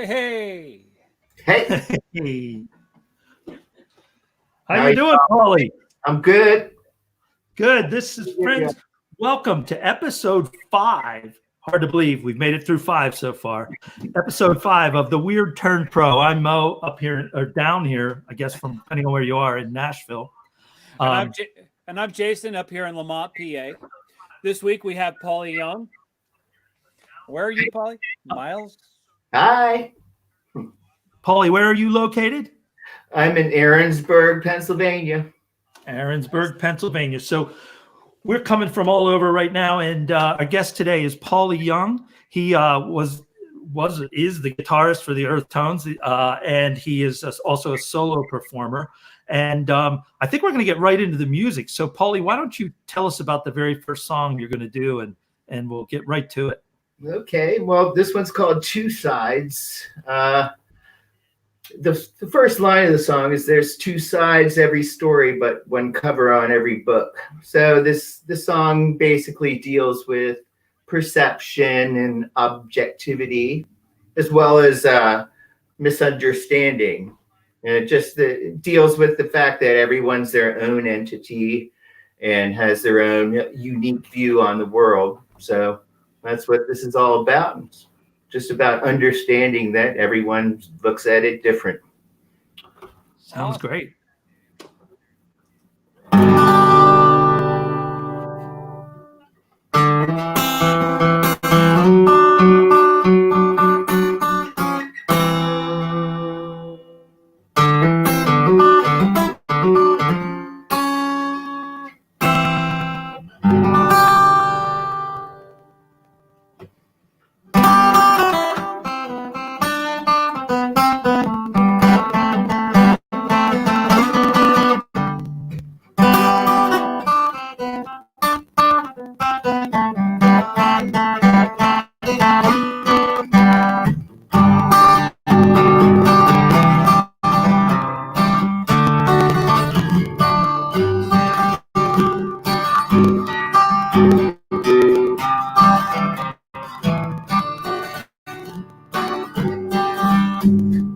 Hey. Hey. How you doing, Pauly? I'm good. Good. This is friends. Welcome to episode 5. Hard to believe we've made it through 5 so far. Episode 5 of the Weird Turn Pro. I'm Mo up here or down here, I guess, from depending on where you are in Nashville. And I'm Jason up here in Lamont, PA. This week we have Pauly Young. Where are you, Pauly? Miles? Hi. Pauly, where are you located? I'm in Aaronsburg, Pennsylvania. Aaronsburg, Pennsylvania. So we're coming from all over right now, and our guest today is Pauly Young. He is the guitarist for the Earth Tones, and he is also a solo performer. And I think we're going to get right into the music. So, Pauly, why don't you tell us about the very first song you're going to do, and we'll get right to it. Okay. Well, this one's called Two Sides. The first line of the song is "There's two sides every story, but one cover on every book." So this song basically deals with perception and objectivity, as well as misunderstanding. And it deals with the fact that everyone's their own entity and has their own unique view on the world. So that's what this is all about. It's just about understanding that everyone looks at it different. Sounds great.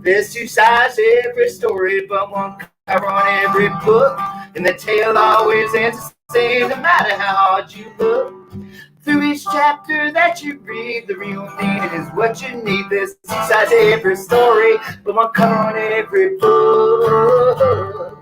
There's two sides to every story, but one cover on every book. And the tale always ends the same, no matter how hard you look. Through each chapter that you read, the real meaning is what you need. There's two sides to every story, but one cover on every book.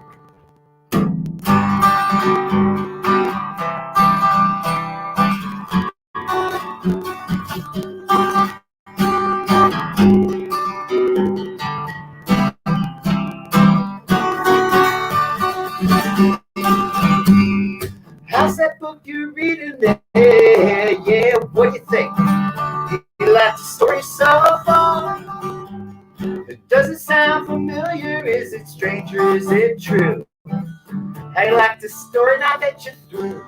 How's that book you're reading there? Yeah, what do you think? You like the story so far? Does it sound familiar? Is it strange or is it true? How you like the story now that you're through?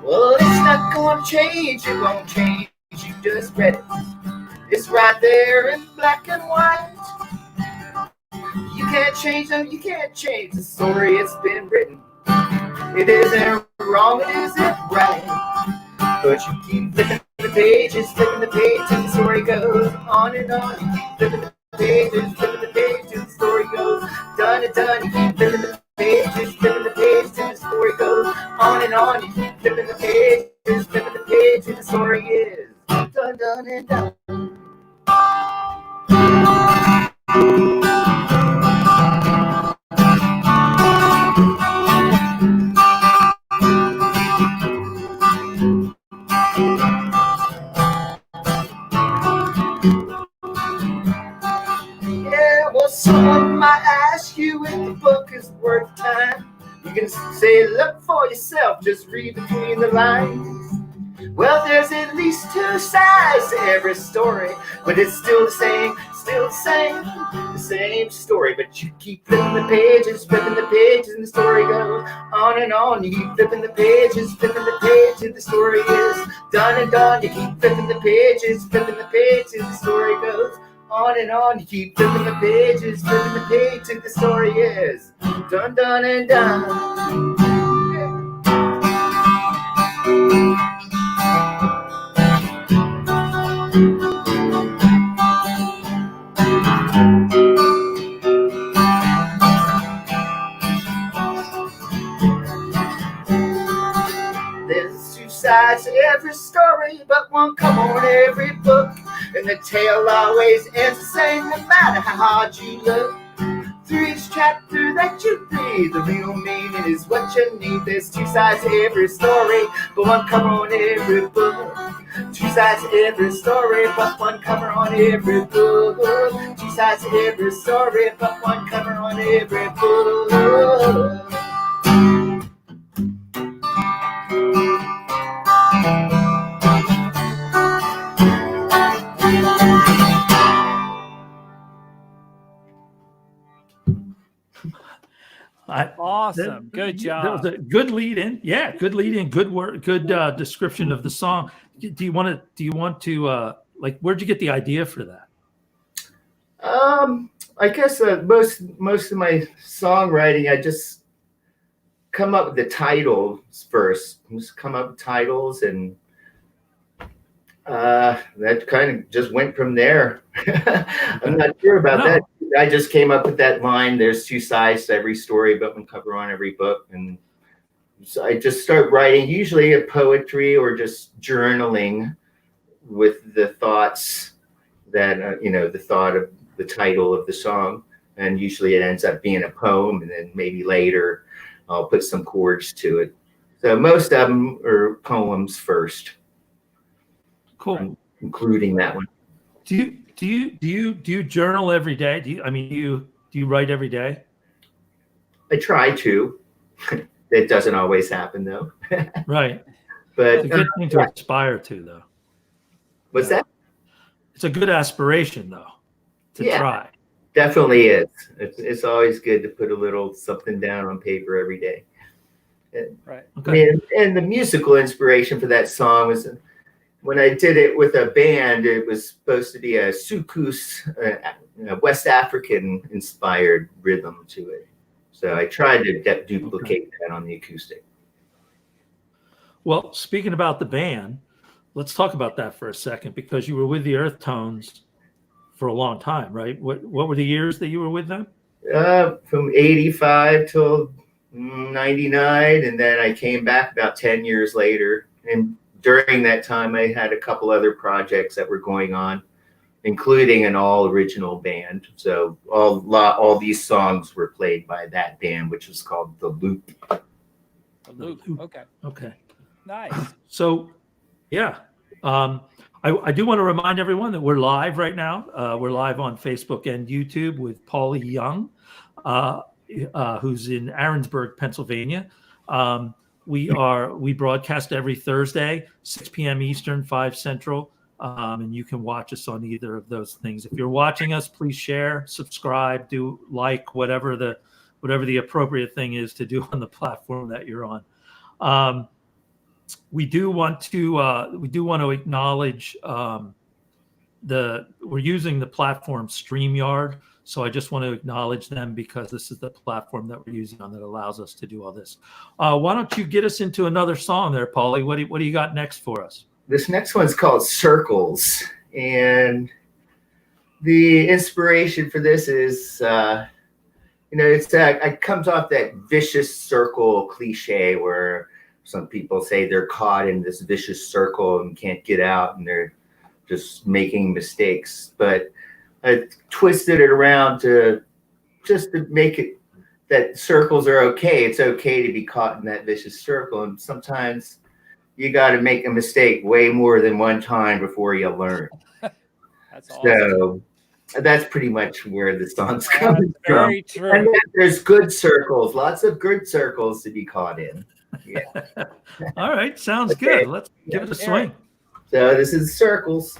Well, it's not gonna change, it won't change, you just read it. It's right there in black and white. You can't change them, you can't change the story, it's been written. It isn't wrong, it isn't right. But you keep flipping the pages, and the story goes on and on. You keep flipping the pages, the story goes done and done. You keep flipping the pages, the story goes on and on. You keep flipping the pages, the story is done, done and done. Yeah, well, someone might ask you if the book is worth time. You can say, look for yourself, just read between the lines. Well, there's at least two sides to every story, but it's still the same still the same story. But you keep flipping the pages, and the story goes on and on. You keep flipping the pages, and the story is done and done. You keep flipping the pages, and the story goes on and on. You keep flipping the pages, and the story is done, done, and done. There's two sides to every story, but one come on every book. And the tale always ends the same, no matter how hard you look. Through each chapter that you read, the real meaning is what you need. There's two sides to every story, but one cover on every book. Two sides to every story, but one cover on every book. Two sides to every story, but one cover on every book. Awesome. Good job. That was a good lead in. Yeah, good lead in. Good work. Good description of the song. Do you want to like, where'd you get the idea for that? I guess most of my songwriting, I just come up with the titles first. Just come up with titles, and that kind of just went from there. I'm not sure about that. I just came up with that line. There's two sides to every story, but one cover on every book. And so I just start writing, usually a poetry or just journaling with the thoughts that, the thought of the title of the song. And usually it ends up being a poem. And then maybe later I'll put some chords to it. So most of them are poems first. Cool. Including that one. Do you journal every day? Do you write every day? I try to. It doesn't always happen though. Right. But it's a good thing to aspire to, though. What's that? It's a good aspiration, though, to try. Definitely is. It's always good to put a little something down on paper every day. Right. Okay. And the musical inspiration for that song was when I did it with a band. It was supposed to be a soukous, West African inspired rhythm to it. So I tried to duplicate that on the acoustic. Well, speaking about the band, let's talk about that for a second, because you were with the Earth Tones for a long time, right? What were the years that you were with them? From 85 till 99, and then I came back about 10 years later. And during that time, I had a couple other projects that were going on, including an all original band. So all these songs were played by that band, which was called The Loop. The Loop. Okay. Nice. So, yeah. I do want to remind everyone that we're live right now. We're live on Facebook and YouTube with Pauly Young, who's in Aaronsburg, Pennsylvania. We broadcast every Thursday, 6 p.m. Eastern, 5 Central, and you can watch us on either of those things. If you're watching us, please share, subscribe, do like, whatever the appropriate thing is to do on the platform that you're on. We do want to acknowledge we're using the platform StreamYard. So I just want to acknowledge them, because this is the platform that we're using that allows us to do all this. Why don't you get us into another song there, Pauly? What do you got next for us? This next one's called Circles. And the inspiration for this is, it comes off that vicious circle cliche where some people say they're caught in this vicious circle and can't get out, and they're just making mistakes. But I twisted it around to make it that circles are okay. It's okay to be caught in that vicious circle. And sometimes you got to make a mistake way more than one time before you learn. That's awesome. So that's pretty much where the song's coming from. Very true. And there's good circles, lots of good circles to be caught in. Yeah. All right. Sounds good. Let's give it a swing. So this is Circles.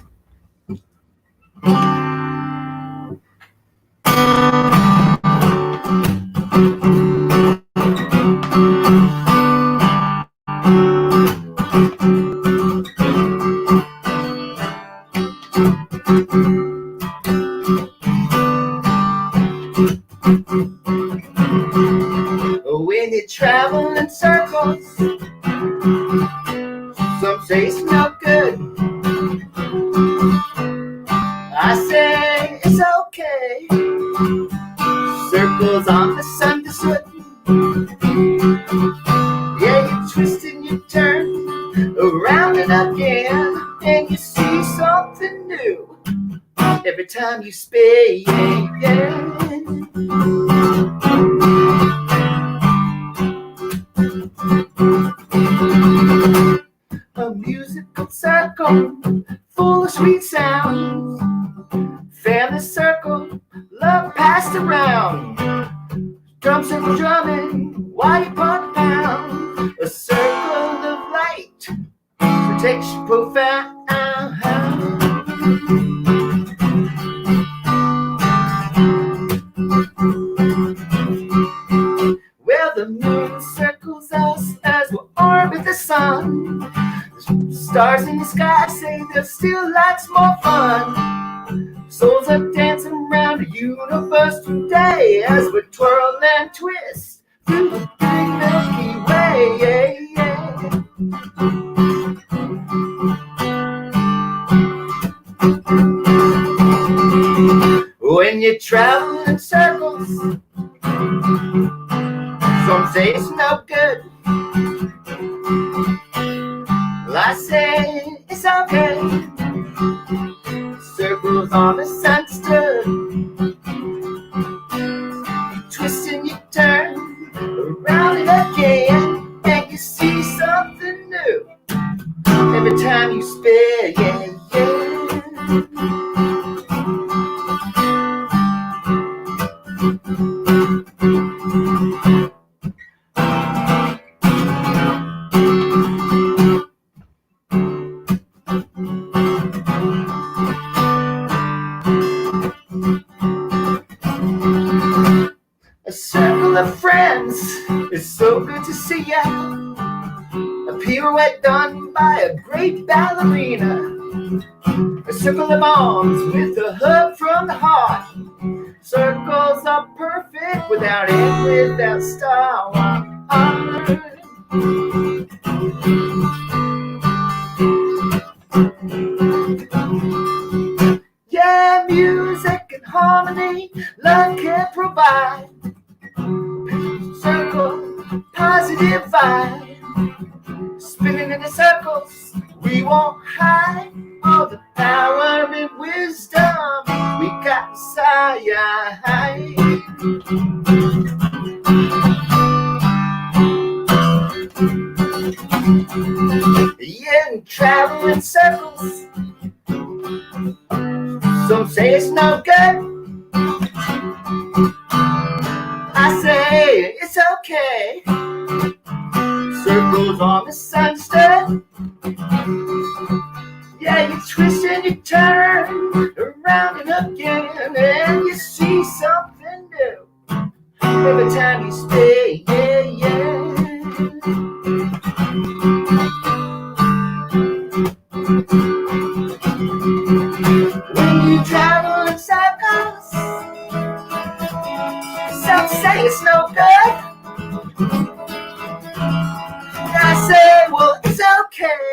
When you travel in circles, some say it's no good. I say it's okay. Circles on the misunderstood. Yeah, you twist and you turn around and again, and you see something new every time you spin. Yeah, yeah. A musical circle full of sweet sounds. Family circle, love passed around. Drum circle drumming while you pump pound. A circle of light, protection profound. Well, the moon circles us as we orbit the sun. Stars in the sky say there's still lots more fun. Souls are dancing around the universe today as we twirl and twist through the big Milky Way. Yeah, yeah. When you travel in circles, some say it's no good. Well, I say it's okay. Circles are misunderstood. You twist and you turn around and again, and you see something new every time you spin. Yeah, yeah. A circle of friends, it's so good to see ya. A pirouette done by a great ballerina. A circle of arms with a hug from the heart. Circles are perfect without end, without start. Yeah, music and harmony, love can provide. Circle, positive vibe. Spinning in the circles, we won't hide. All the power and wisdom we got inside. Yeah, and travel in circles. Some say it's no good. I say it's okay. Circles are misunderstood. Yeah, you twist and you turn around and again, and you see something new every time you spin. Yeah, yeah. When you travel in circles, some say it's no good. I say, well, it's okay.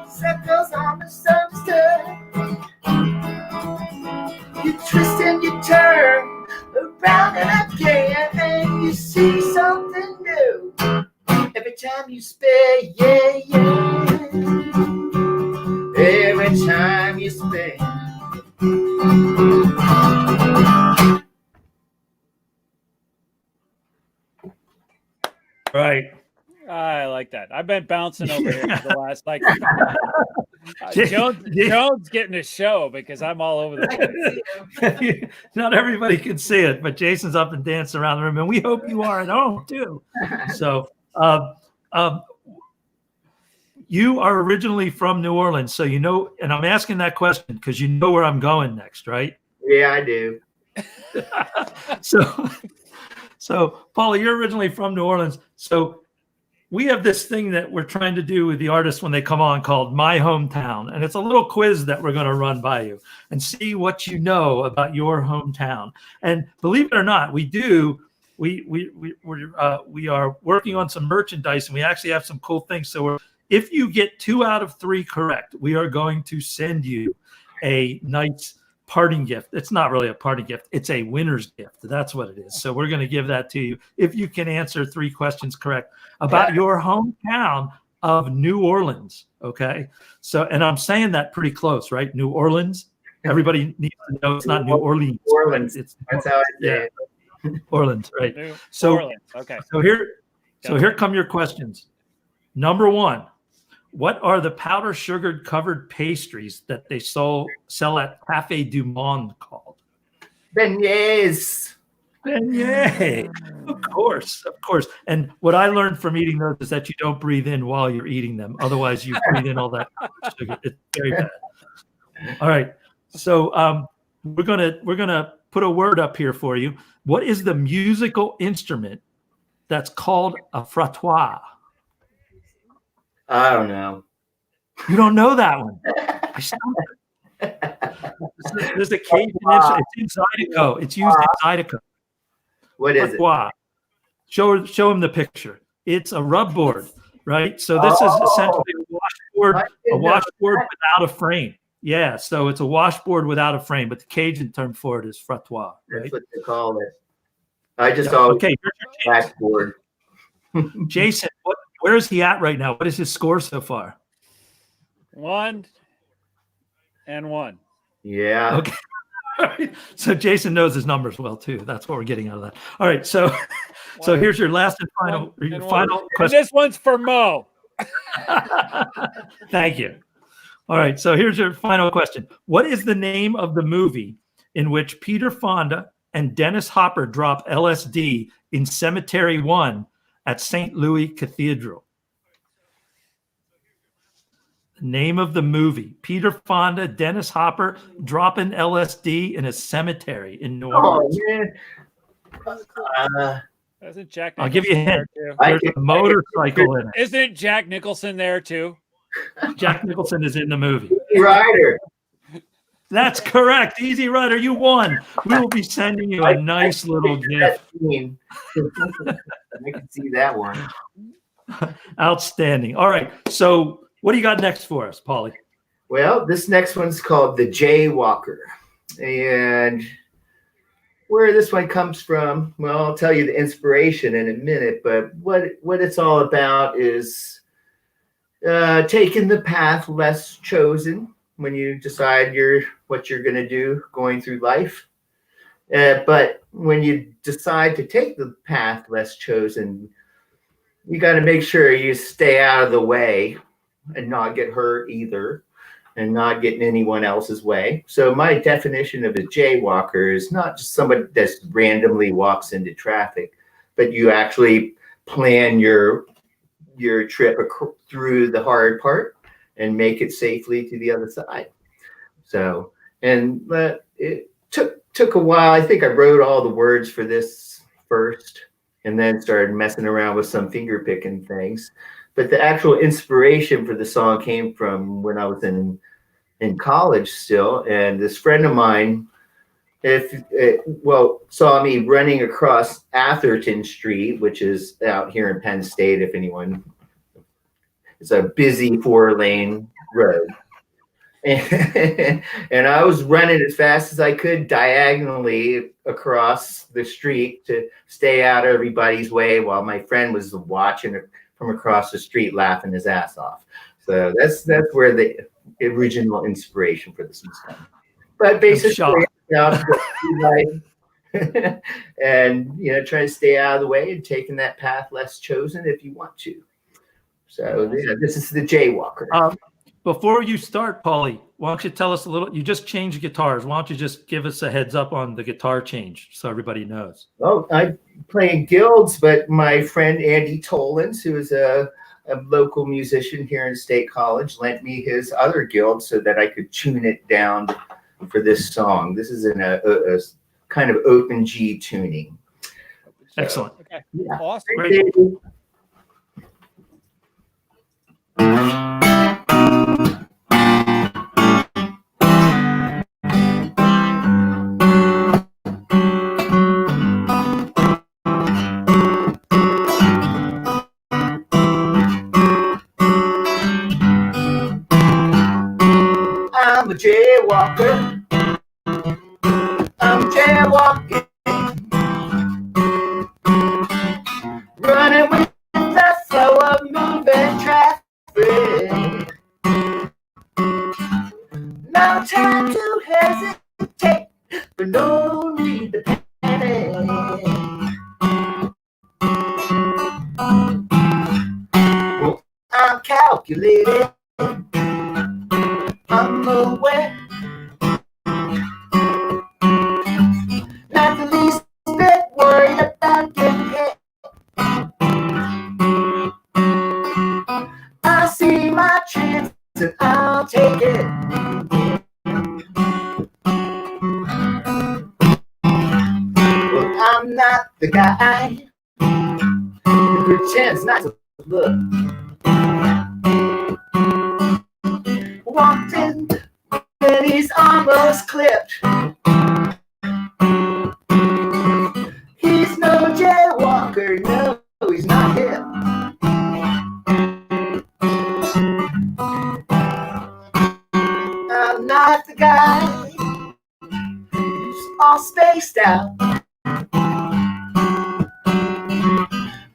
Circles are misunderstood. You twist and you turn around and again, and you see something new every time you spin. Yeah, yeah. Every time you spin. Right. I like that. I've been bouncing over here for the last Jones getting a show because I'm all over the place. Not everybody can see it, but Jason's up and dancing around the room, and we hope you are at home too. So, you are originally from New Orleans, so you know, and I'm asking that question because you know where I'm going next, right? Yeah, I do. So, Pauly, you're originally from New Orleans. So we have this thing that we're trying to do with the artists when they come on called My Hometown. And it's a little quiz that we're going to run by you and see what you know about your hometown. And believe it or not, we are working on some merchandise, and we actually have some cool things. So if you get 2 out of 3 correct, we are going to send you a nice parting gift. It's not really a parting gift. It's a winner's gift. That's what it is. So we're going to give that to you if you can answer 3 questions correct about your hometown of New Orleans. Okay. So, and I'm saying that pretty close, right? New Orleans. Everybody needs to know it's not New Orleans. Orleans. Right? It's That's how I say it. Orleans, right? New So, Orleans. Okay. So here come your questions. Number 1. What are the powder sugar covered pastries that they sell at Cafe du Monde called? Beignets. Beignet. Of course. And what I learned from eating those is that you don't breathe in while you're eating them. Otherwise, you breathe in all that sugar. It's very bad. All right. So we're gonna put a word up here for you. What is the musical instrument that's called a frottoir? I don't know. You don't know that one. There's a Cajun instrument. It's in Zydeco. It's used in Zydeco. What is it? Show him the picture. It's a rub board, right? So this is essentially a washboard without a frame. Yeah, so it's a washboard without a frame, but the Cajun term for it is frottoir. Right? That's what they call it. I just always okay. blackboard. Jason, where is he at right now? What is his score so far? 1 and 1. Yeah. Okay. All right. So Jason knows his numbers well too. That's what we're getting out of that. All right. So here's your last and final question. And this one's for Mo. Thank you. All right. So here's your final question. What is the name of the movie in which Peter Fonda and Dennis Hopper drop LSD in Cemetery 1 at St. Louis Cathedral? The name of the movie. Peter Fonda, Dennis Hopper dropping LSD in a cemetery in New Orleans. Oh, man. Isn't Jack I'll give you a hint. there too? There's a motorcycle in it. Isn't Jack Nicholson there too? Jack Nicholson is in the movie. Rider. That's correct. Easy Rider, you won. We will be sending you a nice little gift. I can see that one. Outstanding. All right. So what do you got next for us, Pauly? Well, this next one's called The Jaywalker. And where this one comes from, well, I'll tell you the inspiration in a minute, but what it's all about is taking the path less chosen when you decide what you're going to do going through life. But when you decide to take the path less chosen, you got to make sure you stay out of the way and not get hurt either, and not get in anyone else's way. So my definition of a jaywalker is not just somebody that randomly walks into traffic, but you actually plan your trip through the hard part and make it safely to the other side. So, and it took a while. I think I wrote all the words for this first and then started messing around with some finger picking things. But the actual inspiration for the song came from when I was in college still. And this friend of mine, saw me running across Atherton Street, which is out here in Penn State, if anyone. It's a busy 4-lane road. And I was running as fast as I could diagonally across the street to stay out of everybody's way while my friend was watching from across the street laughing his ass off. So that's where the original inspiration for this was coming. But basically, and try to stay out of the way and taking that path less chosen if you want to. So yeah, this is the Jaywalker. Before you start, Pauly, why don't you tell us a little? You just changed guitars. Why don't you just give us a heads up on the guitar change so everybody knows? Oh, I play in guilds, but my friend Andy Tollins, who is a local musician here in State College, lent me his other guild so that I could tune it down for this song. This is in a kind of open G tuning. Excellent. Okay. Yeah. Awesome. Great. I'm a jaywalker. I'm jaywalking. Running with the flow of moving traffic. No time to hesitate, but no need to panic. Well, I'm calculated. I'm aware. Not the least bit worried about getting hit. I see my chance and I'll take it. Well, I'm not the guy who pretends not to look. Walked in and he's almost clipped. He's no jaywalker, no, he's not hip. I'm not the guy who's all spaced out.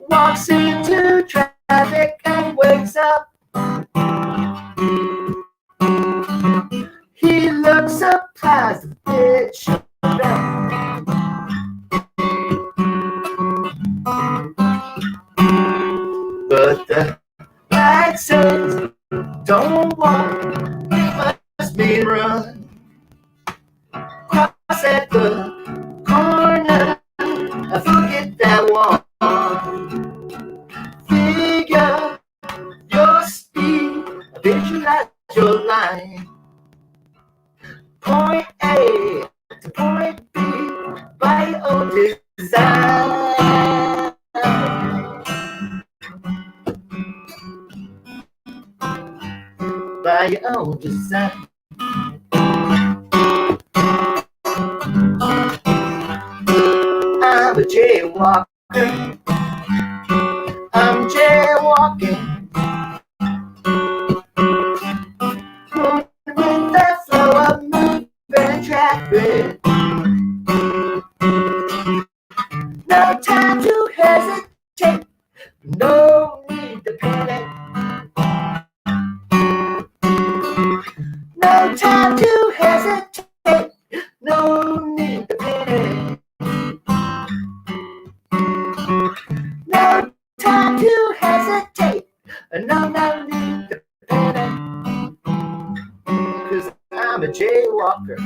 Walks into traffic and wakes up. He looks surprised a bit shut up. But the light says don't walk, must be run. Cross at the corner, I forget that one. Figure your speed, visualize your line. Point A to point B by your own design. By your own design. I'm a jaywalker. I'm jaywalking. With that flow of moving traffic. No time to hesitate. No need to panic. No time to hesitate. No need to panic. No time to hesitate. No need to panic. 'Cause I'm a jaywalker.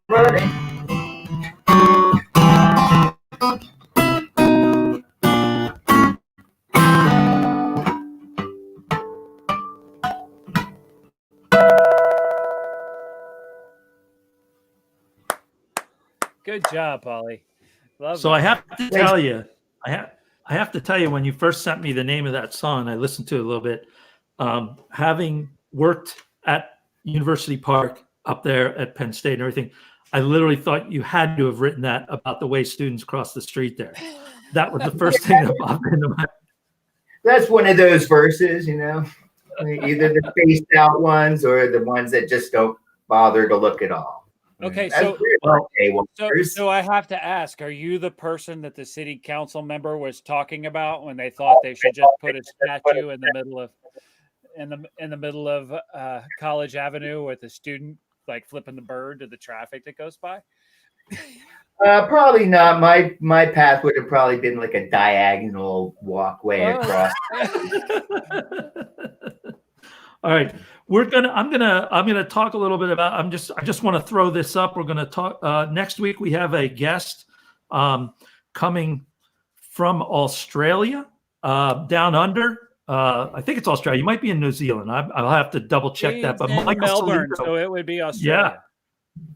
Running. Good job, Pauly. Love So that. I have to tell you, I have to tell you, when you first sent me the name of that song, I listened to it a little bit. Having worked at University Park up there at Penn State and everything, I literally thought you had to have written that about the way students cross the street there. That was the first thing that popped into my. That's one of those verses, you know, either the spaced out ones or the ones that just don't bother to look at all. Okay, That's so weird, jaywalkers. so I have to ask: are you the person that the city council member was talking about when they thought they should just put a statue in the middle of College Avenue with a student like flipping the bird to the traffic that goes by? Probably not. My path would have probably been like a diagonal walkway across. All right, I'm gonna talk a little bit about. I just want to throw this up. We're gonna talk next week. We have a guest coming from Australia, down under. I think it's Australia. You might be in New Zealand. I'll have to double check that. He's But in Michael Melbourne, Solito, so it would be Australia.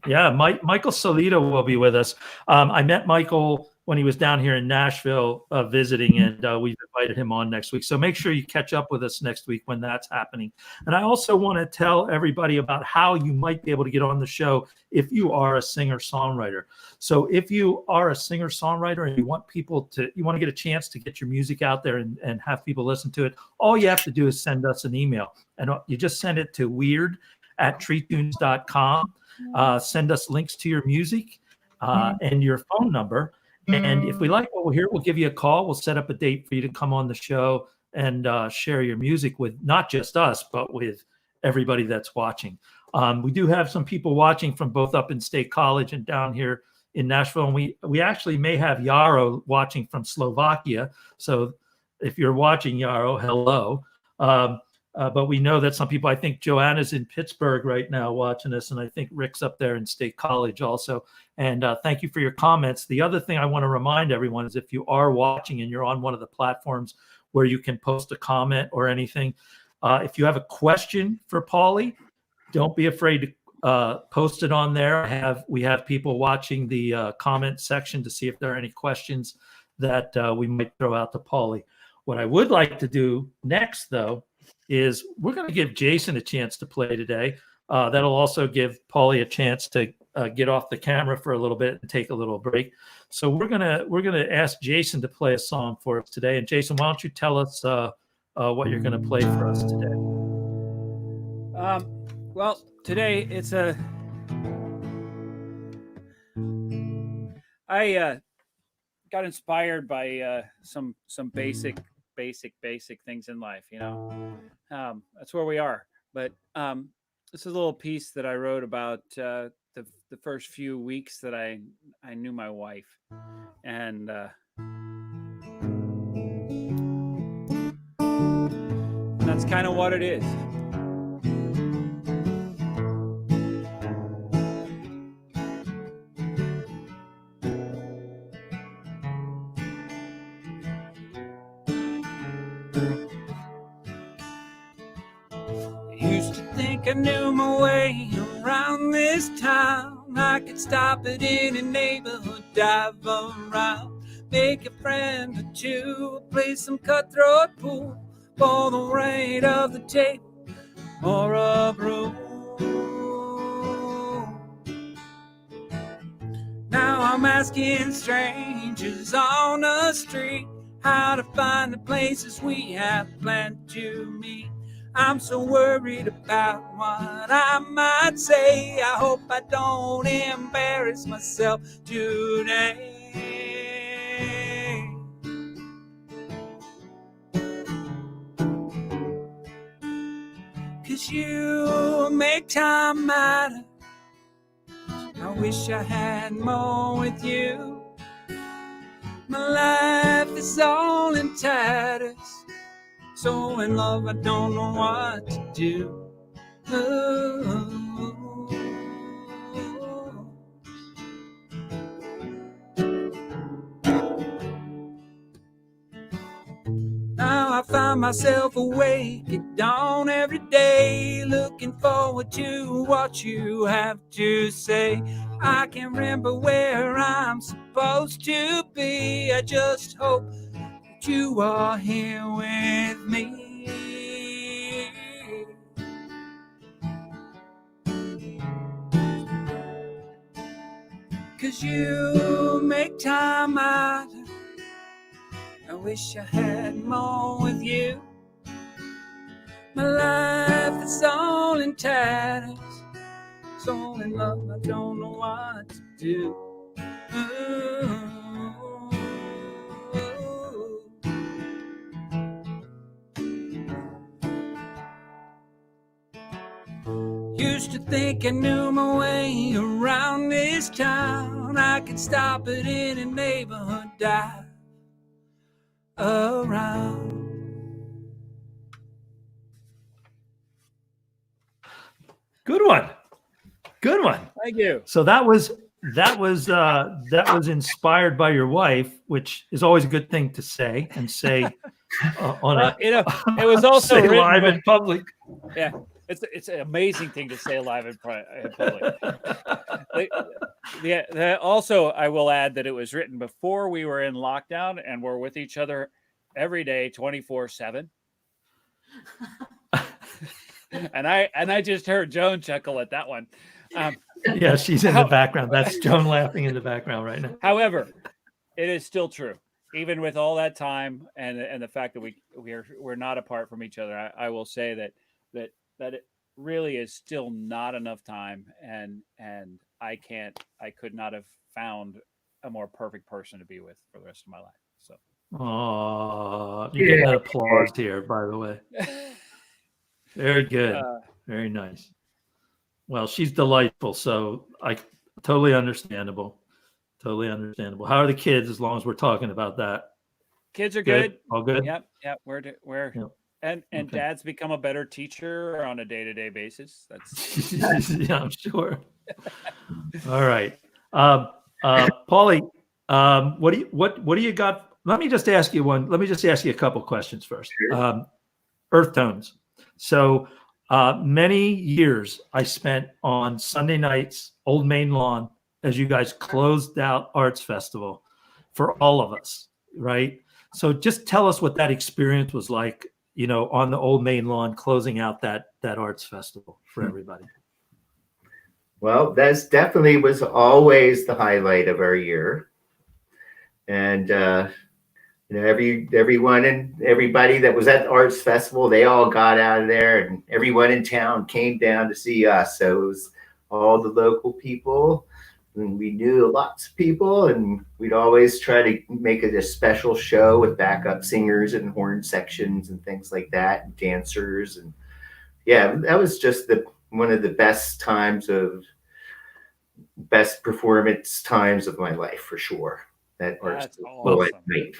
yeah, Michael Solito will be with us. I met Michael when he was down here in Nashville visiting, and we've invited him on next week. So make sure you catch up with us next week when that's happening. And I also want to tell everybody about how you might be able to get on the show if you are a singer-songwriter. So if you are a singer-songwriter and you want to get a chance to get your music out there and have people listen to it, all you have to do is send us an email. And you just send it to weird@treetunes.com. Send us links to your music and your phone number. And if we like what we hear, we'll give you a call. We'll set up a date for you to come on the show and share your music with not just us, but with everybody that's watching. We do have some people watching from both up in State College and down here in Nashville. And we actually may have Yaro watching from Slovakia. So if you're watching, Yaro, hello. But we know that some people, I think Joanna's in Pittsburgh right now watching us, and I think Rick's up there in State College also. And thank you for your comments. The other thing I want to remind everyone is if you are watching and you're on one of the platforms where you can post a comment or anything, if you have a question for Pauly, don't be afraid to post it on there. We have people watching the comment section to see if there are any questions that we might throw out to Pauly. What I would like to do next, though, is we're going to give Jason a chance to play today. That'll also give Pauly a chance to get off the camera for a little bit and take a little break. So we're gonna ask Jason to play a song for us today. And Jason, why don't you tell us what you're going to play for us today? Well, today I got inspired by some basic things in life, that's where we are. But this is a little piece that I wrote about the first few weeks that I knew my wife, and that's kind of what it is. I knew my way around this town. I could stop at any neighborhood, dive around, make a friend or two, play some cutthroat pool for the rate of the table or a brew. Now I'm asking strangers on the street how to find the places we have planned to meet. I'm so worried about what I might say. I hope I don't embarrass myself today. 'Cause you make time matter. I wish I had more with you. My life is all in tatters. So in love, I don't know what to do. Now I find myself awake at dawn every day, looking forward to what you have to say. I can't remember where I'm supposed to be. I just hope you are here with me. 'Cause you make time matter. I wish I had more with you. My life is all in tatters. So in love, I don't know what to do. Used to think I knew my way around this town. I could stop at any neighborhood, dive around. Good one. Thank you. So that was inspired by your wife, which is always a good thing to say, and say on a it was also say written live in public. Yeah, it's an amazing thing to say live in public. Also, I will add that it was written before we were in lockdown and we're with each other every day, 24/7. And I just heard Joan chuckle at that one. Yeah, she's in the background. That's Joan laughing in the background right now. However, it is still true, even with all that time and the fact that we're not apart from each other. I will say that it really is still not enough time, and I could not have found a more perfect person to be with for the rest of my life. So, oh, you're getting an applause here, by the way. Very good, very nice. Well, she's delightful, so totally understandable. Totally understandable. How are the kids? As long as we're talking about that, kids are good. All good. Yep. We're Yep. And Okay. Dad's become a better teacher on a day-to-day basis. That's yeah, I'm sure. All right, Pauly, what do you got? Let me just ask you a couple questions first. Sure. Earth tones. So many years I spent on Sunday nights, Old Main Lawn, as you guys closed out Arts Festival for all of us, right? So just tell us what that experience was like, on the Old Main Lawn, closing out that Arts Festival for everybody. Well, that's definitely was always the highlight of our year. And, everyone and everybody that was at the Arts Festival, they all got out of there, and everyone in town came down to see us. So it was all the local people, and we knew lots of people, and we'd always try to make it a special show with backup singers and horn sections and things like that, and dancers. And yeah, that was just one of the best performance times of my life, for sure. That That's awesome. Night.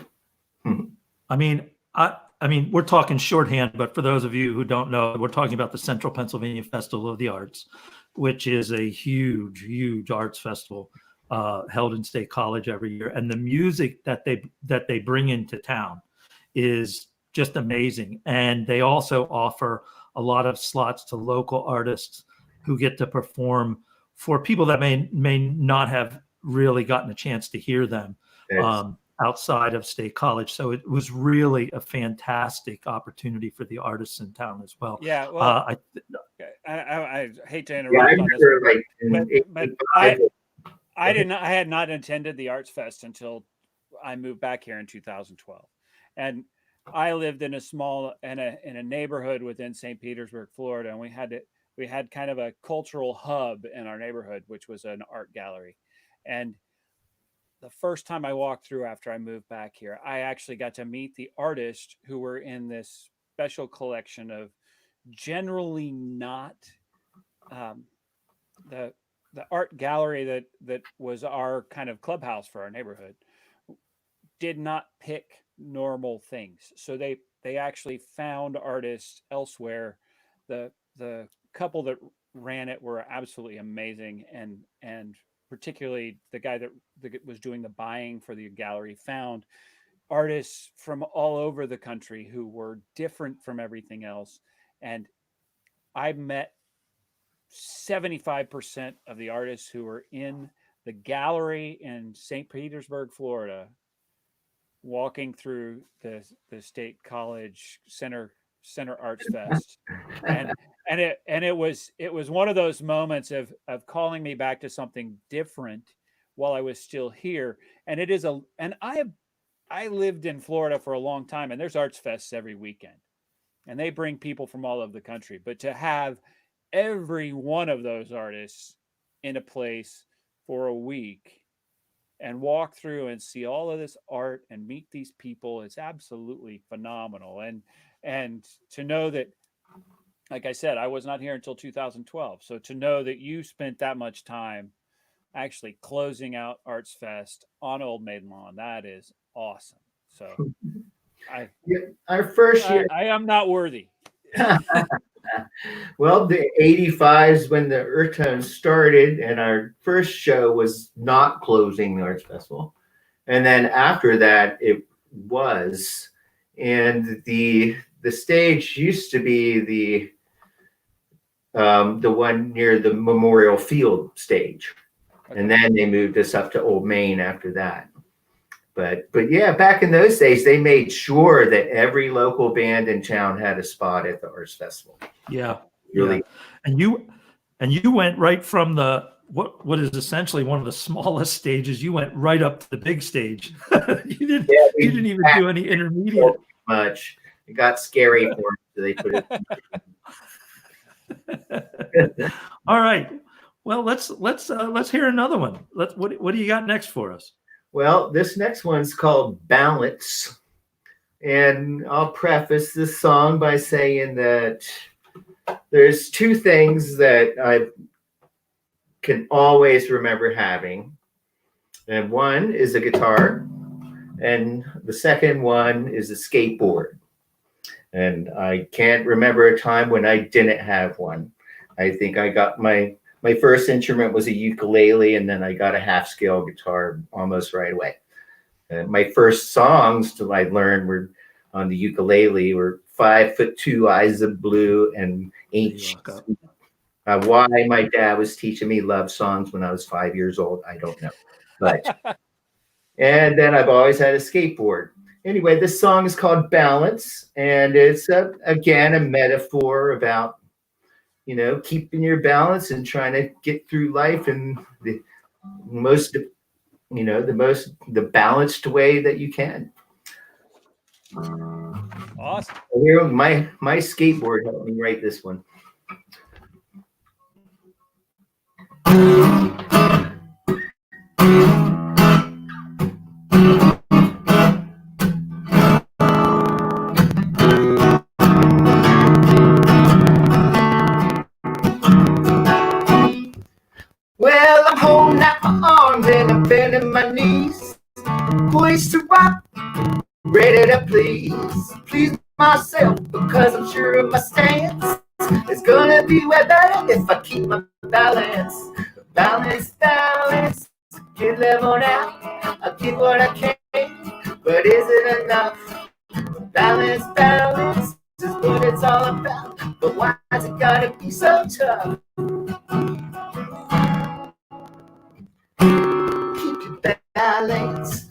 I mean, we're talking shorthand, but for those of you who don't know, we're talking about the Central Pennsylvania Festival of the Arts, which is a huge, huge arts festival held in State College every year. And the music that they bring into town is just amazing. And they also offer a lot of slots to local artists who get to perform for people that may not have really gotten a chance to hear them outside of State College. So it was really a fantastic opportunity for the artists in town as well. Yeah, well, I hate to interrupt on this, but I had not attended the Arts Fest until I moved back here in 2012, and I lived in a neighborhood within St. Petersburg, Florida, and we had kind of a cultural hub in our neighborhood, which was an art gallery. And the first time I walked through after I moved back here, I actually got to meet the artists who were in this special collection of generally not the art gallery that was our kind of clubhouse for our neighborhood did not pick normal things. So they actually found artists elsewhere. The couple that ran it were absolutely amazing, and particularly the guy that was doing the buying for the gallery found artists from all over the country who were different from everything else. And I met 75% of the artists who were in the gallery in St. Petersburg, Florida, walking through the State College Center Arts Fest. And it was one of those moments of calling me back to something different while I was still here. And I lived in Florida for a long time, and there's Arts Fests every weekend, and they bring people from all over the country. But to have every one of those artists in a place for a week and walk through and see all of this art and meet these people is absolutely phenomenal. And to know that, like I said, I was not here until 2012. So to know that you spent that much time actually closing out Arts Fest on Old Maiden Lawn, that is awesome. So our first year, I am not worthy. Well, the 85s when the Earth Tones started, and our first show was not closing the Arts Festival. And then after that, it was. and the stage used to be the one near the Memorial Field stage, and then they moved us up to Old Main after that. But yeah, back in those days, they made sure that every local band in town had a spot at the Arts Festival. Yeah, Really. Yeah. And you went right from the what is essentially one of the smallest stages. You went right up to the big stage. you didn't even do any intermediate. Much. It got scary for them, so they put it. All right. Well, let's hear another one. What do you got next for us? Well, this next one's called Balance. And I'll preface this song by saying that there's two things that I can always remember having. And one is a guitar, and the second one is a skateboard. And I can't remember a time when I didn't have one. I think I got my first instrument was a ukulele, and then I got a half-scale guitar almost right away. My first songs that I learned were on the ukulele were 5'2", Eyes of Blue, and Ain't She Sweet. Why my dad was teaching me love songs when I was 5 years old, I don't know. But and then I've always had a skateboard. Anyway, this song is called Balance, and it's again a metaphor about, you know, keeping your balance and trying to get through life in the most, you know, the balanced way that you can. Awesome. Here, my skateboard helped me write this one. Well, I'm holding out my arms and I'm bending my knees, poised to rock, ready to please myself, because I'm sure of my stance. It's gonna be way better if I keep my balance. Balance, get leveled out. I'll give what I can, but is it enough? Balance is what it's all about. But why's it gotta be so tough? Keep your balance.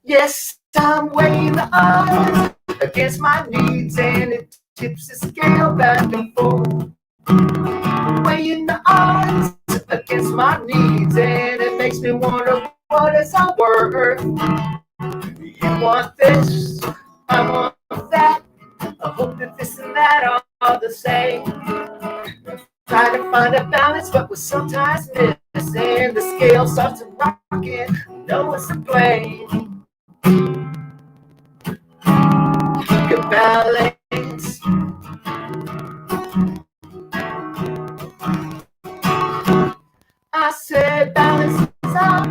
Yes, I'm weighing the odds against my needs, and it tips the scale back and forth. Weighing the odds against my needs, and it makes me wonder, what is our worth? You want this, I want that. I hope that this and that are the same. Try to find a balance, but we're sometimes missing. The scale starts rocking, no one's to blame. Keep your balance. I said balance is out,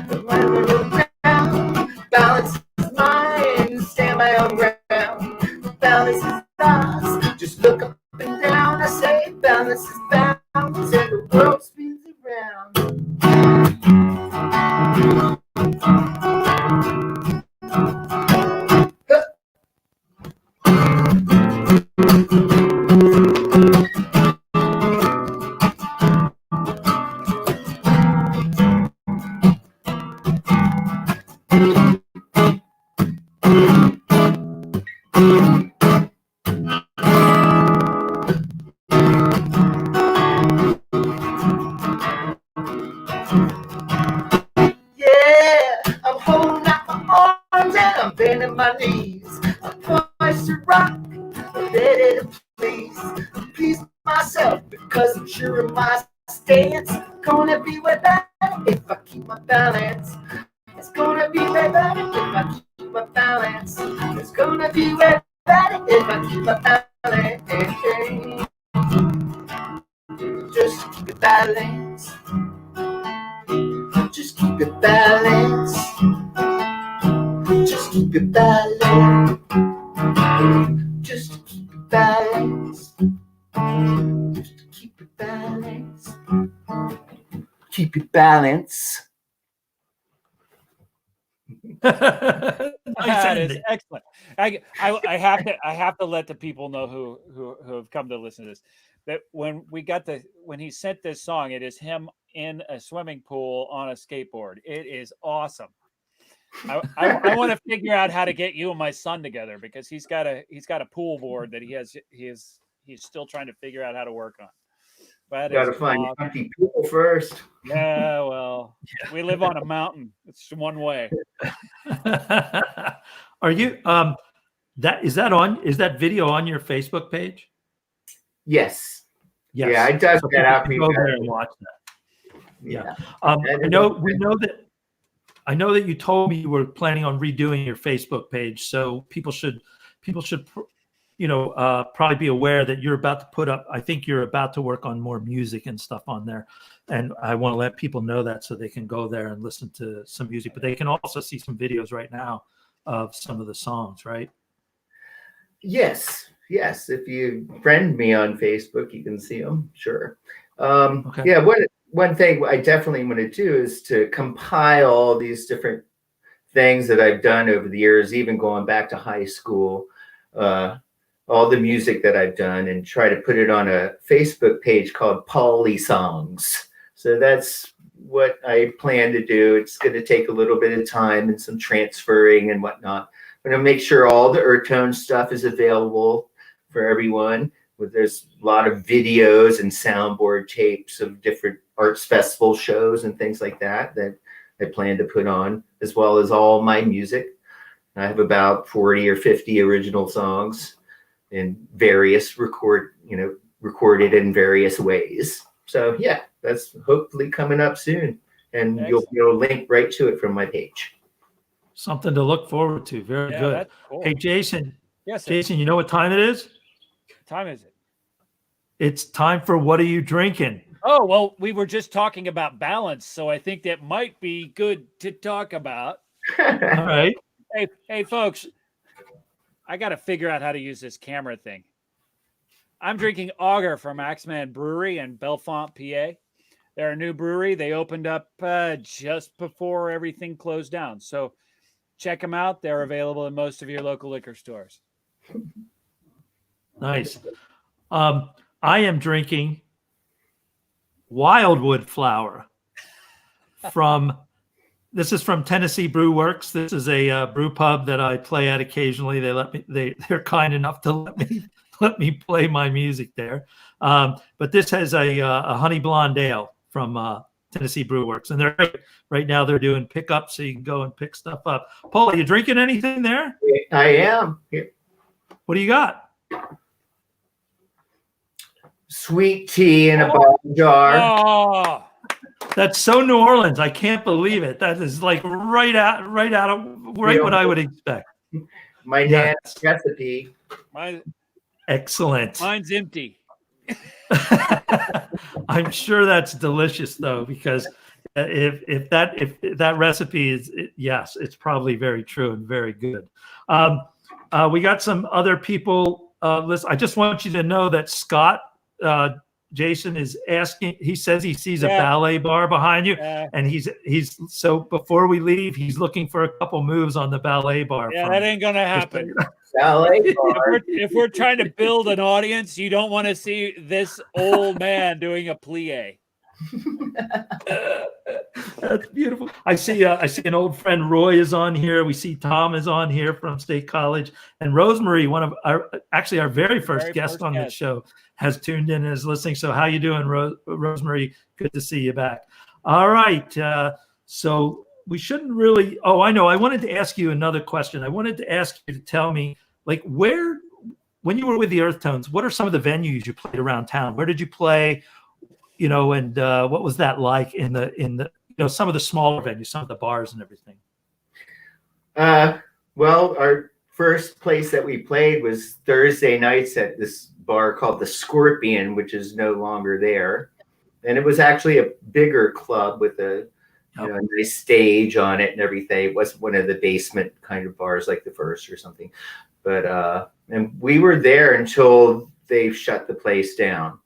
the one when you're around. Balance is mine, stand my own ground. Balance is ours, just look up and down. I say balance is balance, and the world spins around. Bending my knees, I'm poised to rock, ready to please myself, because I'm sure of my stance. Gonna be way better if I keep my balance. It's gonna be way better if I keep my balance. It's gonna be way better if I keep my balance. Just keep it balance. Just keep it balance. Just keep it balance. Just keep it balance. Just keep it balance. Keep it balance. Nice That is ending. excellent. I have to let the people know who have come to listen to this, that when he sent this song, it is him in a swimming pool on a skateboard. It is awesome. I want to figure out how to get you and my son together, because he's got a pool board that he's still trying to figure out how to work on. That Got is to find awesome. empty people first. Yeah, well, we live on a mountain. It's one way. Are you is that video on your Facebook page? Yes. Yes. Yeah, I dug So that out for people you can go there guys. and watch that. Yeah. I know that you told me you were planning on redoing your Facebook page, so people should probably be aware that you're about to put up. I think you're about to work on more music and stuff on there, and I want to let people know that so they can go there and listen to some music. But they can also see some videos right now of some of the songs, right? Yes. If you friend me on Facebook, you can see them. Sure. Okay. Yeah. One thing I definitely want to do is to compile all these different things that I've done over the years, even going back to high school, all the music that I've done, and try to put it on a Facebook page called Pauly Songs. So that's what I plan to do. It's going to take a little bit of time and some transferring and whatnot. I'm going to make sure all the Earth Tone stuff is available for everyone. There's a lot of videos and soundboard tapes of different arts festival shows and things like that I plan to put on, as well as all my music. I have about 40 or 50 original songs in various recorded in various ways. So yeah, that's hopefully coming up soon, and Excellent. you'll link right to it from my page. Something to look forward to. Very good. That's cool. Hey, Jason. Yes, sir. Jason, you know what time it is? What time is it? It's time for What Are You Drinking? Oh, well, we were just talking about balance, so I think that might be good to talk about. All right. Hey, folks, I got to figure out how to use this camera thing. I'm drinking Auger from Axeman Brewery in Bellefonte, PA. They're a new brewery. They opened up just before everything closed down. So check them out. They're available in most of your local liquor stores. Nice. I am drinking Wildwood Flower this is from Tennessee Brew Works. This is a brew pub that I play at occasionally. They're kind enough to let me play my music there. But this has a honey blonde ale from Tennessee Brew Works, and right now they're doing pickup, so you can go and pick stuff up. Paul, are you drinking anything there? I am. What do you got? Sweet tea in a bottle jar. Oh, That's so New Orleans. I can't believe it. That is like right what I would expect. My dad's recipe. Excellent. Mine's empty. I'm sure that's delicious though, because if that recipe is yes, it's probably very true and very good. We got some other people. Listen, I just want you to know that Scott. Jason is asking. He says he sees a ballet bar behind you, and he's so before we leave, he's looking for a couple moves on the ballet bar. Yeah, that ain't gonna happen. Ballet bar. If we're trying to build an audience, you don't want to see this old man doing a plie. That's beautiful. I see an old friend Roy is on here. We see Tom is on here from State College, and Rosemary, one of our very first guest on the show, has tuned in and is listening. So how you doing, Rosemary? Good to see you back. All right. So we shouldn't really. Oh, I know. I wanted to ask you another question. I wanted to ask you to tell me, like, when you were with the Earth Tones, what are some of the venues you played around town? Where did you play? And what was that like in the some of the smaller venues, some of the bars and everything? Well, our first place that we played was Thursday nights at this bar called the Scorpion, which is no longer there. And it was actually a bigger club with a nice stage on it and everything. It wasn't one of the basement kind of bars like the First or something. But and we were there until they shut the place down.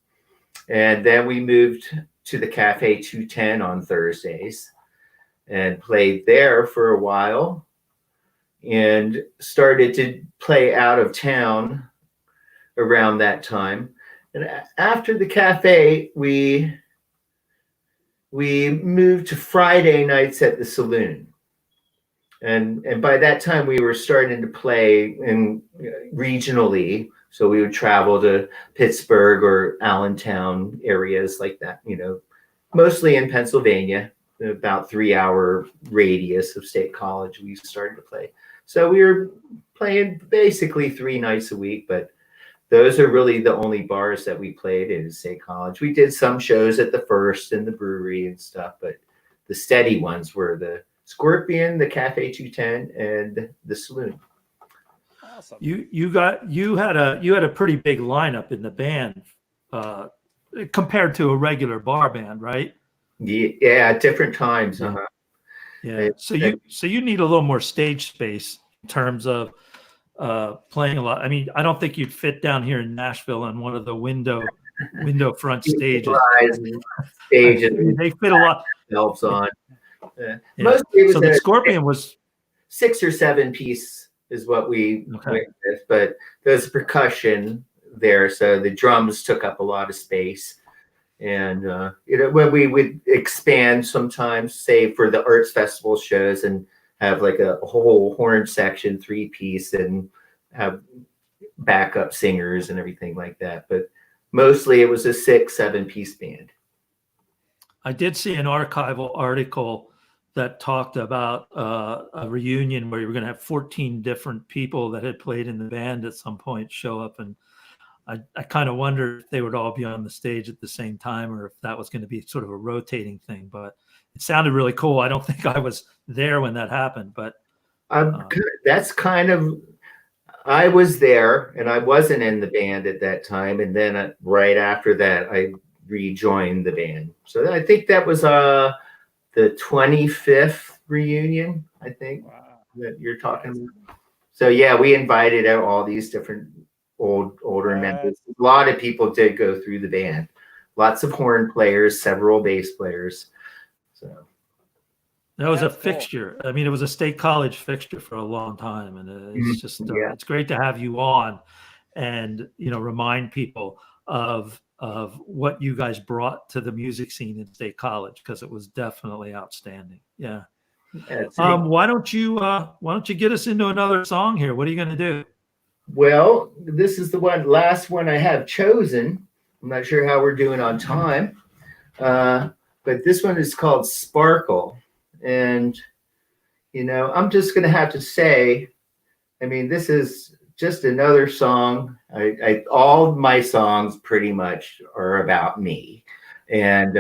And then we moved to the Cafe 210 on Thursdays and played there for a while. and started to play out of town around that time. And after the cafe, we moved to Friday nights at the saloon. And by that time, we were starting to play in regionally. So we would travel to Pittsburgh or Allentown areas like that, mostly in Pennsylvania, about 3-hour radius of State College. We started to play. So we were playing basically 3 nights a week, but those are really the only bars that we played in State College. We did some shows at the First and the Brewery and stuff, but the steady ones were the Scorpion, the Cafe 210, and the Saloon. Awesome. You had a pretty big lineup in the band compared to a regular bar band, right? Yeah, at different times. Yeah. Uh-huh. Yeah. So you need a little more stage space in terms of playing a lot. I mean, I don't think you'd fit down here in Nashville on one of the window front stages. Stages. They fit a lot. Helps on. Yeah. Mostly it was so the Scorpion was 6 or 7 piece is what we went with, but there's percussion there, so the drums took up a lot of space. And when we would expand sometimes, say for the arts festival shows, and have like a whole horn section 3-piece and have backup singers and everything like that, but mostly it was a 6-7 piece band. I did see an archival article that talked about a reunion where you were going to have 14 different people that had played in the band at some point show up. And I kind of wondered if they would all be on the stage at the same time or if that was going to be sort of a rotating thing. But it sounded really cool. I don't think I was there when that happened, but that's kind of, I was there and I wasn't in the band at that time. And then right after that, I rejoined the band. So I think that was the 25th reunion, I think. Wow. That you're talking about. So yeah, we invited out all these different older members. A lot of people did go through the band. Lots of horn players, several bass players. So that was a fixture. I mean, it was a State College fixture for a long time, and it's just it's great to have you on and remind people of what you guys brought to the music scene in State College, because it was definitely outstanding. Yeah. Why don't you get us into another song here? What are you going to do? Well, this is the last one I have chosen. I'm not sure how we're doing on time, but this one is called Sparkle. And, I'm just going to have to say, I mean, this is just another song. All my songs pretty much are about me. And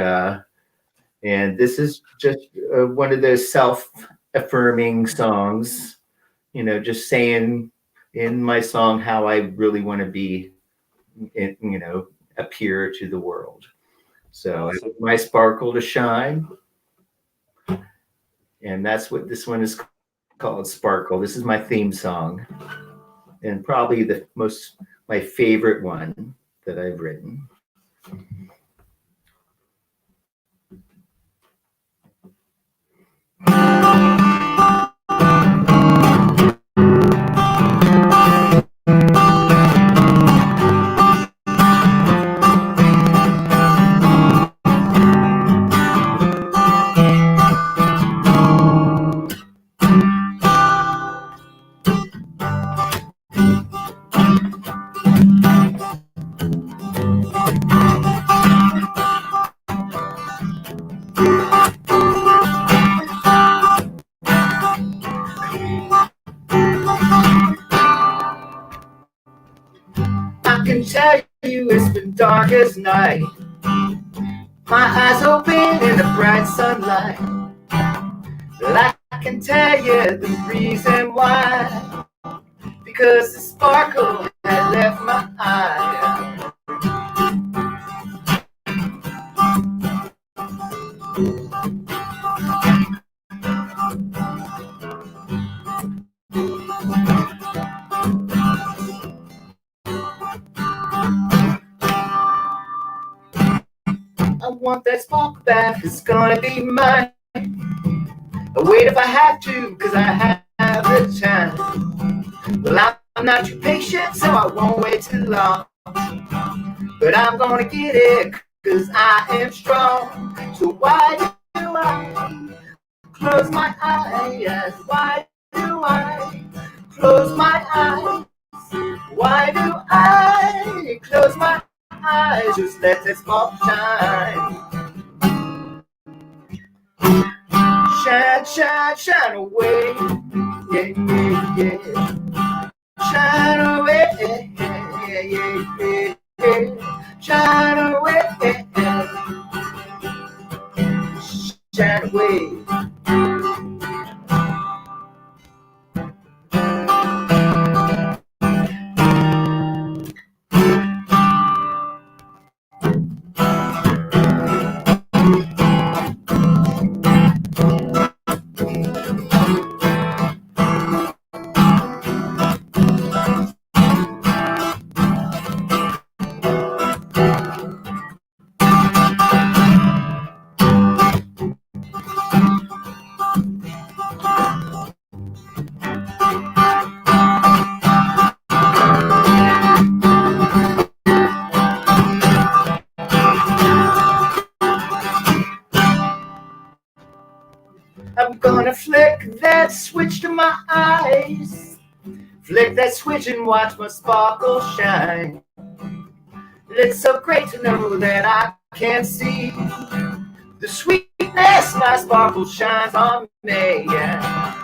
this is just one of those self-affirming songs, just saying in my song how I really want to be, appear to the world. So I want my sparkle to shine. And that's what this one is called, Sparkle. This is my theme song, and probably my favorite one that I've written. I can tell you it's been dark as night. My eyes open in the bright sunlight. But I can tell you the reason why. Because the sparkle had left my eye. I want that sparkle back, it's gonna be mine. I'll wait if I have to, cause I have have the time. Well, I'm not too patient, so I won't wait too long. But I'm gonna get it, cause I am strong. So why do I close my eyes? Why do I close my eyes? Why do I close my eyes? Just let that spark shine. Shine, shine, shine away. Yeah, yeah, yeah. Shine away. Yeah, yeah, yeah, yeah. Shine away. Shine away. I'm gonna flick that switch to my eyes. Flick that switch and watch my sparkle shine. It's so great to know that I can see the sweetness my sparkle shines on me. Yeah.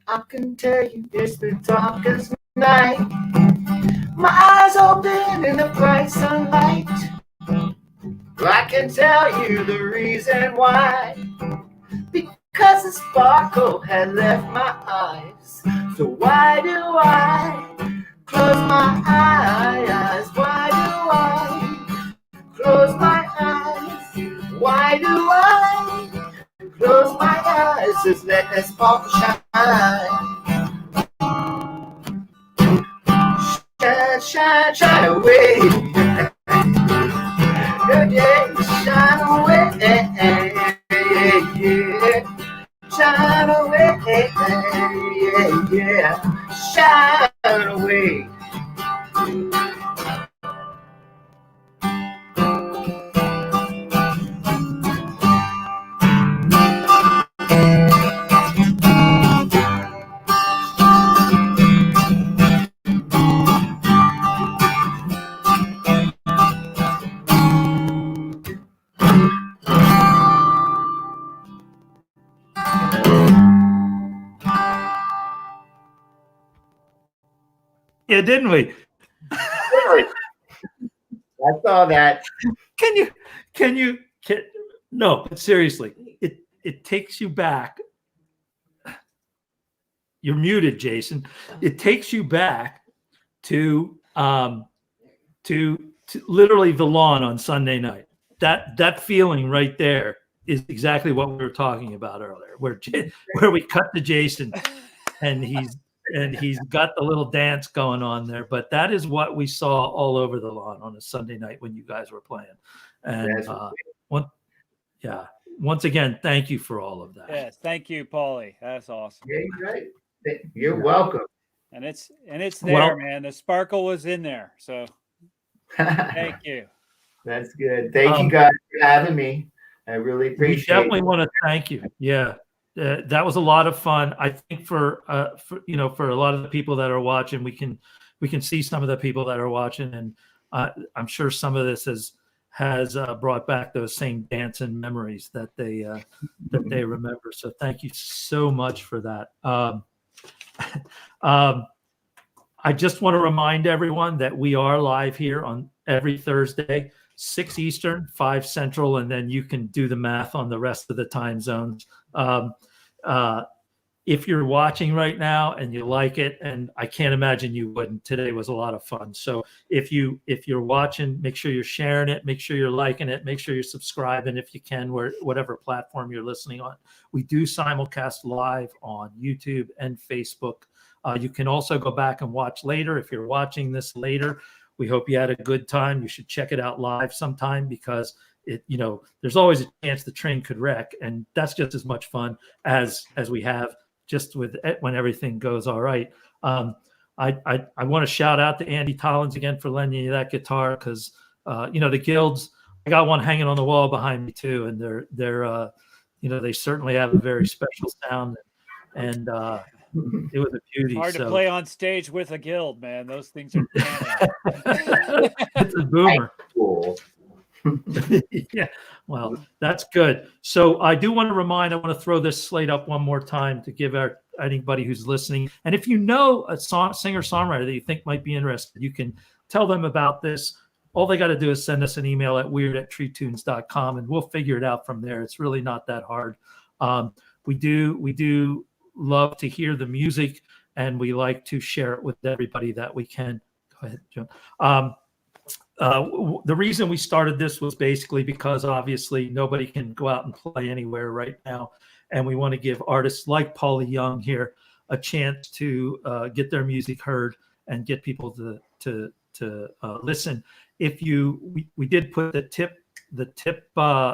I can tell you it's the darkest night. My eyes open in the bright sunlight. I can tell you the reason why. Because the sparkle had left my eyes. So why do I close my eyes? Why do I close my eyes? Why do I close my eyes? Just let that sparkle shine. Shine, shine, shine away. Yeah, shine away. Yeah. Shine away. Yeah. Shine away. Yeah, didn't we? I saw that. No, but seriously, it takes you back. You're muted, Jason. It takes you back to literally the lawn on Sunday night. That feeling right there is exactly what we were talking about earlier, where we cut to Jason and he's got the little dance going on there. But that is what we saw all over the lawn on a Sunday night when you guys were playing. And once again, thank you for all of that. Yes, thank you, Pauly. That's awesome. Yeah, you're right. You're welcome. And it's there, man. The sparkle was in there. So thank you. That's good. Thank you guys for having me. I really appreciate it. We definitely want to thank you. Yeah. That was a lot of fun. I think for a lot of the people that are watching, we can see some of the people that are watching, and I'm sure some of this has brought back those same dancing memories that they remember. So thank you so much for that. I just want to remind everyone that we are live here on every Thursday, 6 Eastern, 5 Central, and then you can do the math on the rest of the time zones. if you're watching right now and you like it, and I can't imagine you wouldn't, today was a lot of fun. So if you're watching, make sure you're sharing it, make sure you're liking it, make sure you're subscribing if you can, whatever platform you're listening on. We do simulcast live on YouTube and Facebook. You can also go back and watch later. If you're watching this later, we hope you had a good time. You should check it out live sometime, because there's always a chance the train could wreck, and that's just as much fun as we have just with when everything goes all right. I want to shout out to Andy Tollins again for lending you that guitar, because the Guilds, I got one hanging on the wall behind me too, and they're they certainly have a very special sound, and it was a beauty. Hard to play on stage with a Guild, man. Those things are it's a boomer. Cool. Yeah, well, that's good. So I do want to throw this slate up one more time to give anybody who's listening. And if you know a singer-songwriter that you think might be interested, you can tell them about this. All they got to do is send us an email at weird@treetunes.com, and we'll figure it out from there. It's really not that hard. We do love to hear the music, and we like to share it with everybody that we can. Go ahead, John. The reason we started this was basically because obviously nobody can go out and play anywhere right now, and we want to give artists like Pauly Young here a chance to get their music heard and get people to listen. We did put the tip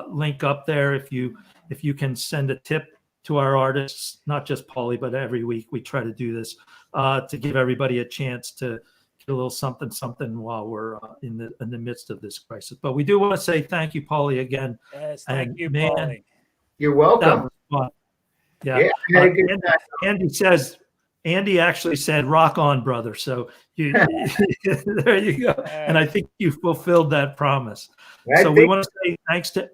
link up there. If you can send a tip to our artists, not just Pauly, but every week we try to do this to give everybody a chance to get a little something while we're in the midst of this crisis. But we do want to say thank you, Pauly, again. Yes, thank you, Pauly. You're welcome. That was fun. Yeah. Andy actually said, "Rock on, brother." So there you go. And I think you fulfilled that promise. So we want to say thanks to.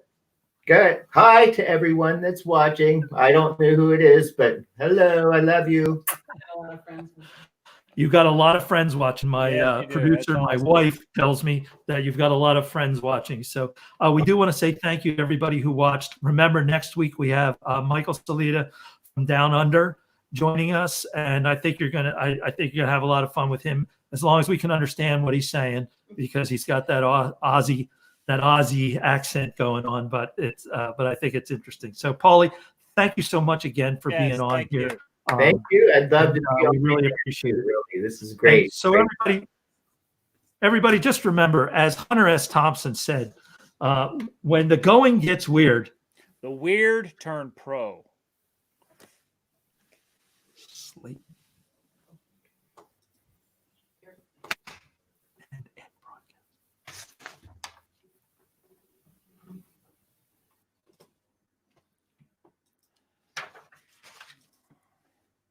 Good. Hi to everyone that's watching. I don't know who it is, but hello, I love you. You've got a lot of friends watching. My producer, my wife, tells me that you've got a lot of friends watching. So we do want to say thank you to everybody who watched. Remember, next week we have Michael Salita from Down Under joining us, and I think you're gonna have a lot of fun with him, as long as we can understand what he's saying, because he's got that Aussie accent going on. But I think it's interesting. So, Pauly, thank you so much again for being on here. Thank you. I'd love to be on. We really appreciate it. Really, this is great. And so everybody, just remember, as Hunter S. Thompson said, when the going gets weird, the weird turn pro.